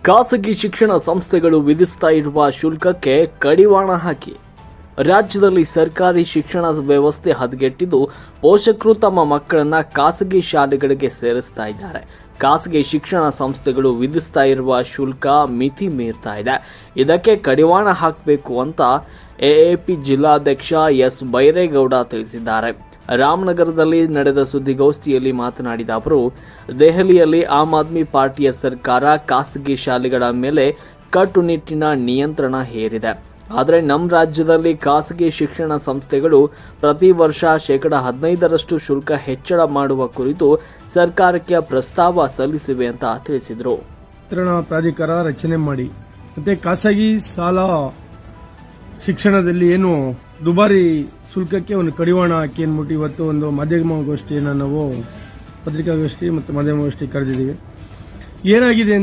ಖಾಸಗಿ ಶಿಕ್ಷಣ ಸಂಸ್ಥೆಗಳು ವಿಧಿಸ್ತಾ ಇರುವ ಶುಲ್ಕಕ್ಕೆ ಕಡಿವಾಣ ಹಾಕಿ ರಾಜ್ಯದಲ್ಲಿ ಸರ್ಕಾರಿ ಶಿಕ್ಷಣ ವ್ಯವಸ್ಥೆ ಹದಗೆಟ್ಟಿದ್ದು ಪೋಷಕರು ತಮ್ಮ ಮಕ್ಕಳನ್ನ ಖಾಸಗಿ ಶಾಲೆಗಳಿಗೆ ಸೇರಿಸ್ತಾ ಇದ್ದಾರೆ. ಖಾಸಗಿ ಶಿಕ್ಷಣ ಸಂಸ್ಥೆಗಳು ವಿಧಿಸ್ತಾ ಇರುವ ಶುಲ್ಕ ಮಿತಿ ಮೀರ್ತಾ ಇದೆ. ಇದಕ್ಕೆ ಕಡಿವಾಣ ಹಾಕಬೇಕು ಅಂತ ಎಎಪಿ ಜಿಲ್ಲಾಧ್ಯಕ್ಷ ಎಸ್ ಬೈರೇಗೌಡ ತಿಳಿಸಿದ್ದಾರೆ. ರಾಮನಗರದಲ್ಲಿ ನಡೆದ ಸುದ್ದಿಗೋಷ್ಠಿಯಲ್ಲಿ ಮಾತನಾಡಿದ ಅವರು, ದೆಹಲಿಯಲ್ಲಿ ಆಮ್ ಆದ್ಮಿ ಪಾರ್ಟಿಯ ಸರ್ಕಾರ ಖಾಸಗಿ ಶಾಲೆಗಳ ಮೇಲೆ ಕಟ್ಟುನಿಟ್ಟಿನ ನಿಯಂತ್ರಣ ಹೇರಿದೆ. ಆದರೆ ನಮ್ಮ ರಾಜ್ಯದಲ್ಲಿ ಖಾಸಗಿ ಶಿಕ್ಷಣ ಸಂಸ್ಥೆಗಳು ಪ್ರತಿ ವರ್ಷ 15% ಶುಲ್ಕ ಹೆಚ್ಚಳ ಮಾಡುವ ಕುರಿತು ಸರ್ಕಾರಕ್ಕೆ ಪ್ರಸ್ತಾವ ಸಲ್ಲಿಸಿವೆ ಅಂತ ತಿಳಿಸಿದರು. ಪ್ರಾಧಿಕಾರ ರಚನೆ ಮಾಡಿ ಮತ್ತೆ ಖಾಸಗಿ ಶಾಲಾ ಶಿಕ್ಷಣದಲ್ಲಿ ಏನು ದುಬಾರಿ ಶುಲ್ಕಕ್ಕೆ ಒಂದು ಕಡಿವಾಣ ಹಾಕಿ ಅಂದ್ಬಿಟ್ಟು ಇವತ್ತು ಒಂದು ಮಾಧ್ಯಮಗೋಷ್ಠಿಯನ್ನು ನಾವು ಪತ್ರಿಕಾಗೋಷ್ಠಿ ಮತ್ತು ಮಾಧ್ಯಮಗೋಷ್ಠಿ ಕರೆದಿದ್ದೀವಿ. ಏನಾಗಿದೆ